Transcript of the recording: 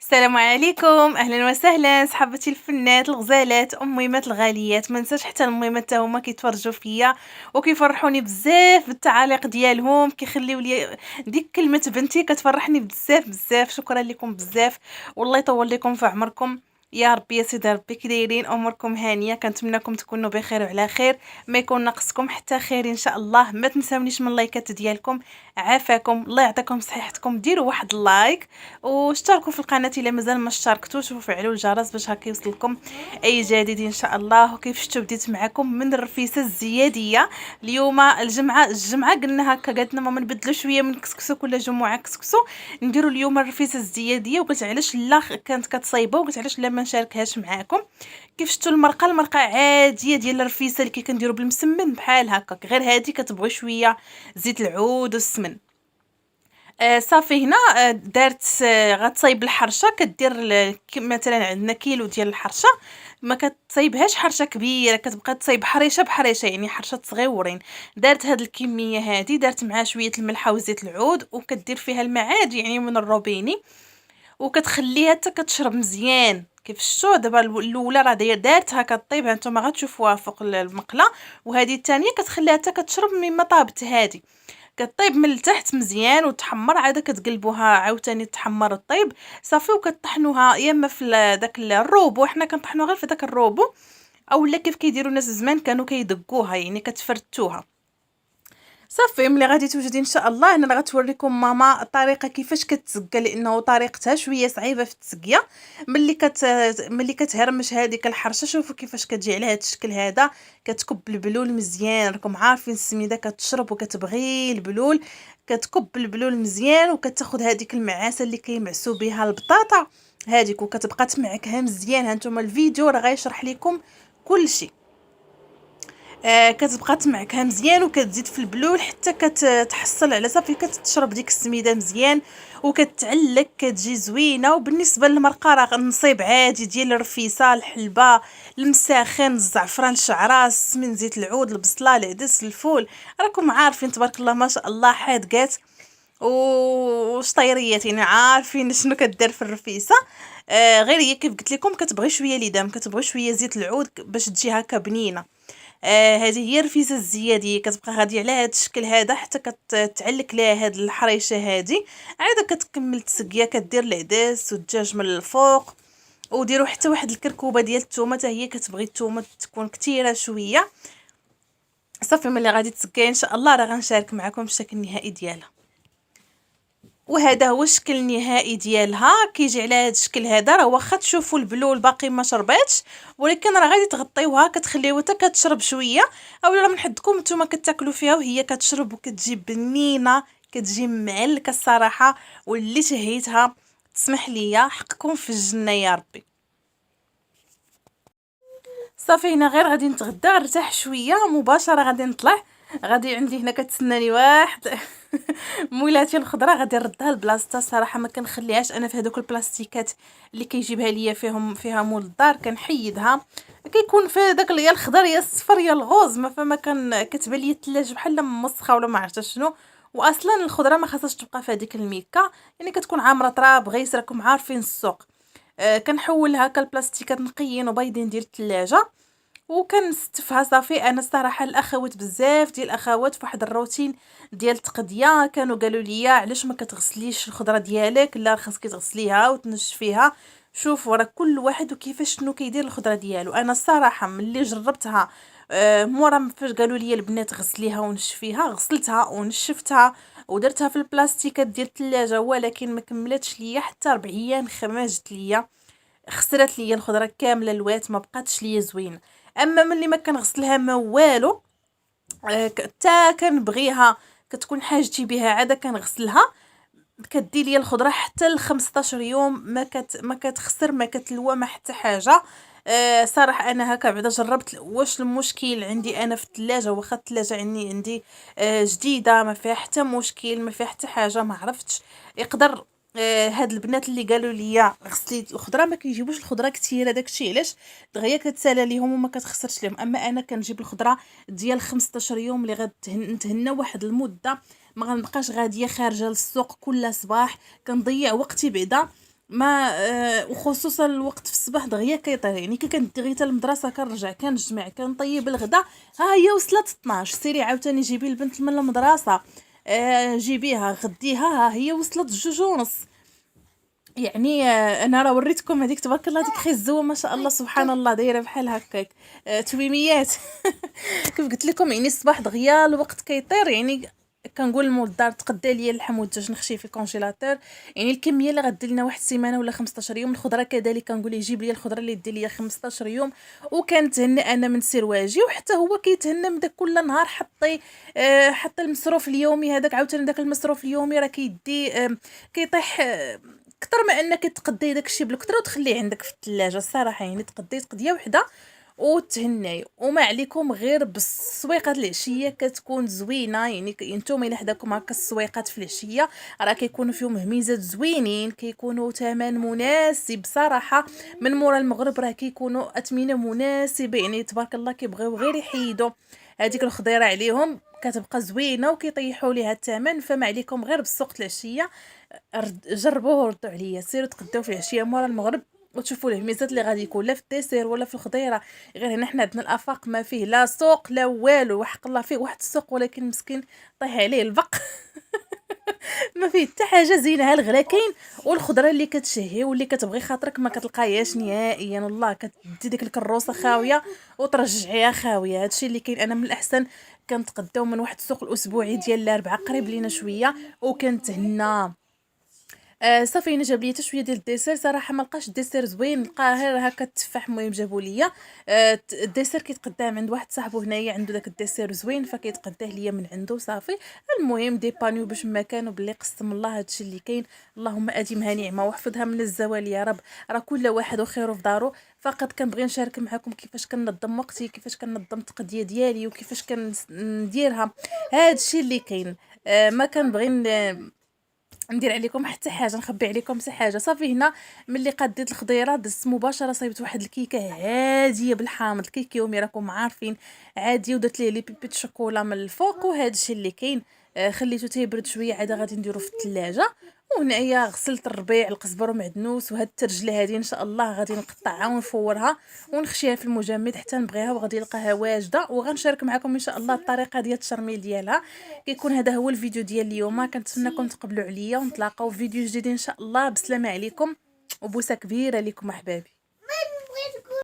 السلام عليكم، اهلا وسهلا صحبتي الفنات الغزالات اميمات الغاليات. ما ننساش حتى الميمات حتى هما كيتفرجوا فيا وكيفرحوني بزاف بالتعاليق ديالهم، كيخليو لي ديك كلمه بنتي كتفرحني بزاف بزاف. شكرا لكم بزاف، والله يطول لكم في عمركم يا ربي. يا سيدي ربي كي دايرين؟ اموركم هانيه؟ كنتمنىكم تكونوا بخير وعلى خير، ما يكون ناقصكم حتى خير ان شاء الله. ما تنساونيش من اللايكات ديالكم، عافاكم الله يعطيكم صحتكم. ديروا واحد اللايك واشتركوا في القناه الا مازال ما اشتركتوش، وفعلوا الجرس باش هكا يوصلكم اي جديد ان شاء الله. وكيف شفتوا بديت معكم من الرفيسه الزياديه. اليوم الجمعه قلنا هكا، قالت لنا ماما نبدلوا شويه من كسكسو، كل جمعه كسكسو نديروا اليوم الرفيسه الزياديه. وقلت علاش لا كانت كتصايبه، وقلت علاش لا ما نشاركهاش معاكم. كيف شفتوا المرقه عاديه ديال الرفيسه اللي كنديروا بالمسمن بحال هكا، غير هذه كتبغي شويه زيت العود والسمن. صافي هنا دارت غتصايب الحرشه. كدير مثلا عندنا كيلو ديال الحرشه، ما كتصايبهاش حرشه كبيره، كتبقى تصايب حريشه بحريشه، يعني حرشات صغيورين. دارت هاد الكميه هادي، دارت معها شويه الملحه وزيت العود، وكدير فيها الماء عادي يعني من الروبيني، وكتخليها حتى كتشرب مزيان. كيف شفتوا دابا الاولى راه دارتها كطيب، هانتوما غتشوفوها فوق المقله، وهذه الثانيه كتخليها حتى كتشرب مما طابت هذه. كطيب من التحت مزيان وتحمر، عاد كتقلبوها عاوتاني تحمر الطيب صافي. وكطحنوها يا اما في داك الروبو، حنا كنطحنوها غير في داك الروبو، اولا كيف كيديروا الناس زمان كانوا كيدقوها، يعني كتفرتوها صافي. ملي غادي توجدي ان شاء الله انا غتوريكم ماما الطريقه كيفاش كتسقى، لانه طريقتها شويه صعيبه في التسقيه. ملي كتهرمش هذيك الحرشه، شوفوا كيفاش كتجي على هذا الشكل هذا. كتكب البلول مزيان، راكم عارفين السميده كتشرب وكتبغي البلول. كتكب البلول مزيان وكتاخذ هذيك المعاسه اللي كيمعسوا بها البطاطا هذيك، وكتبقى تمعكها مزيان. هانتوما الفيديو راه غيشرح لكم كل شيء. كتبقى تمعكها مزيان وكتزيد في البلول حتى كتحصل على صافي كتشرب ديك السميده مزيان وكتعلك، كتجي زوينه. وبالنسبه للمرقه راه نصيب عادي ديال الرفيسه، الحلبه، المساخن، الزعفران، الشعراس، من زيت العود، البصله، العدس، الفول. راكم عارفين تبارك الله ما شاء الله حادقات وشطيريات، يعني عارفين شنو كدير في الرفيسه. غير هي كيف قلت لكم كتبغي شويه ليدام، كتبغي شويه زيت العود باش تجي هكا بنينه. هذه هي الرفيسه الزياديه، كتبقى غاديه على هذا الشكل هذا حتى كتعلك ليها هاد الحريشه هذه. عاد كتكمل تسقيه، كدير العدس والدجاج من الفوق، وديروا حتى واحد الكركوبه ديال الثومه حتى هي كتبغي الثومه تكون كثيره شويه. صافي ملي غادي تسقي ان شاء الله راه غنشارك معكم الشكل النهائي ديالها. وهذا هو الشكل النهائي ديالها، كيجي على هذا الشكل هذا. راه واخا تشوفوا البلول باقي ما شرباتش، ولكن راه غادي تغطيوها كتخليوها حتى كتشرب شويه، اولا من حدكم نتوما كتاكلوا فيها وهي كتشرب وكتجي بنينه، كتجي معلكه الصراحه. واللي تهيتها تسمح ليا حقكم في الجنه يا ربي. صافي هنا غير غادي نتغدى، نرتاح شويه مباشره غادي نطلع. غادي عندي هنا كتسناني واحد مولاتي الخضره، غادي نردها لبلاصتها. الصراحه ما كنخليهاش انا في هذوك البلاستيكات اللي كيجيبها ليا فيها مول الدار، كنحيدها. كيكون في داك يا الخضر يا الصفر يا الغوز، ما فما كتبان ليا الثلاجه بحال ممسخه ولا ما عرفتش شنو. واصلا الخضره ما خاصهاش تبقى في هذيك الميكا، يعني كتكون عامره تراب غيس، راكم عارفين السوق. كنحول هكا البلاستيكات نقيين وبيضين ديال الثلاجه، وكنستفها صافي. انا الصراحه الاخوات بزاف ديال الاخوات في واحد الروتين ديال التقضيه كانوا قالوا لي علاش ما كتغسليش الخضره ديالك؟ لا خاصك تغسليها وتنشفيها. شوفوا راه كل واحد وكيفاش شنو كيدير الخضره ديالو. انا الصراحه ملي جربتها مورا فاش قالوا لي البنات غسليها ونشفيها، غسلتها ونشفتها ودرتها في البلاستيكات ديال الثلاجه، ولكن ما كملتش ليا حتى 4 ايام، خماجت ليا، خسرت ليا الخضره كامله الوات، ما بقاتش ليا زوينه. اما ملي ما كنغسلها ما والو، حتى كنبغيها كتكون حاجتي بها عاده كنغسلها، كدير ليا الخضره حتى ل 15 يوم ما كتخسر، ما كتلوى، ما حتى حاجه. صراحه انا هكا بعدا جربت واش المشكل عندي انا في الثلاجه، واخا الثلاجه عندي جديده ما فيها حتى مشكل، ما فيها حتى حاجه، ما عرفتش. يقدر هاد البنات اللي قالوا لي غسلي الخضره ما كيجيبوش الخضره كثيره، داكشي علاش دغيا كتسالى ليهم وما كتخسرش لهم. اما انا كنجيب الخضره ديال 15 يوم اللي غنتهنى واحد المده، ما غنبقاش غاديه خارجه للسوق كل صباح، كنضيع وقتي بعدا. ما وخصوصا الوقت في الصباح دغيا كيطير، يعني كي كندي غيتا المدرسه كنرجع كنجمع كنطيب الغدا، ها هي وصلت 12. سيري عاوتاني جيبي البنت من المدرسه، جيبيها غديها، ها هي وصلت 2:30. يعني انا راه وريتكم هذيك تبارك الله، ديك خزوه ما شاء الله سبحان الله دايره بحال هكاك، تويميات. كيف قلت لكم يعني الصباح دغيا الوقت كيطير، يعني كنقول لمول الدار تقدى ليا اللحم والدجاج نخشيه في الكونجيلاتور، يعني الكميه اللي غدير لنا واحد السيمانه ولا 15 يوم. الخضره كذلك كنقول ليه جيب لي الخضره اللي دير ليا 15 يوم، وكنتهنى انا من سرواجي، وحتى هو كيتهنى من داك كل نهار حطي حتى المصروف اليومي هذاك. عاوتاني داك المصروف اليومي راه كيدي كيطيح كتر ما انك تقدي داك الشيء بالكثر وتخليه عندك في الثلاجه. الصراحه يعني تقدي تقديه وحده وتهناي، وما عليكم غير بالسويقات العشيه كتكون زوينه. يعني نتوما الا حداكم هكا السويقات في العشيه راه كيكونوا فيهم هميزات زوينين، كيكونوا ثمن مناسب صراحه. من مورا المغرب راه كيكونوا اثمنه مناسبه، يعني تبارك الله كيبغيو غير يحيدوا هذيك الخضيره عليهم كتبقى زوينه وكيطيحوا ليها الثمن. فما عليكم غير بالسوق العشيه، جربوه وردوا عليا، سيروا تغداو في العشيه مورا المغرب وتشوفوا الميزات اللي غادي يكون لا في الديسير ولا في الخضيره. غير هنا حنا عندنا الافاق ما فيه لا سوق لا والو، وحق الله فيه واحد السوق ولكن مسكين طيح عليه البق. ما فيه حتى حاجه زينه، ها الغلا كاين، والخضره اللي كتشهي واللي كتبغي خاطرك ما كتلقايهاش نهائيا. والله كتدي ديك الكروسه خاويه وترجعيها خاويه. هادشي اللي كاين. انا من الاحسن كنتقداو من واحد السوق الاسبوعي ديال الاربعاء قريب لينا شويه وكنتهنا. صافي انا جاب لي حتى شويه ديال الديسير. صراحه ما لقاش الديسير زوين، لقاه غير هكا التفاح. المهم جابوا ليا الديسير كيتقداه من واحد صاحبو هنايا عنده داك الديسير زوين فكيتقداه ليا من عنده صافي. المهم دي بانيو باش ما كانوا باللي قسم الله هادشي اللي كاين. اللهم اديمها نعمه واحفظها من الزوال يا رب. راه كل واحد وخيره في دارو. فقط كنبغي نشارك معكم كيفاش كنظم وقتي، كيفاش كنظم التقضيه ديالي، وكيفاش كنديرها. هادشي اللي كاين. ما كنبغي ندير عليكم حتى حاجه، نخبي عليكم حتى حاجه. صافي هنا ملي قديت الخضيره دزت مباشره صايبت واحد الكيكه عاديه بالحامض، الكيك يومي راكم عارفين عادي، ودرت ليه لي بيبي شوكولا من الفوق. وهذا الشيء اللي كاين. خليته تيبرد شويه عاد غادي نديرو في الثلاجه. وهنايا غسلت الربيع القزبر ومعدنوس، وهاد الترجله هذه ان شاء الله غادي نقطعها ونفورها ونخشيها في المجمد حتى نبغيها، وغادي نلقاها واجده. وغنشارك معكم ان شاء الله الطريقه ديال التشرميل ديالها. كيكون هذا هو الفيديو ديال اليوم. كنتمنىكم تقبلوا عليا ونتلاقاو في فيديو جديد ان شاء الله. بسلامه عليكم وبوسه كبيره لكم احبابي.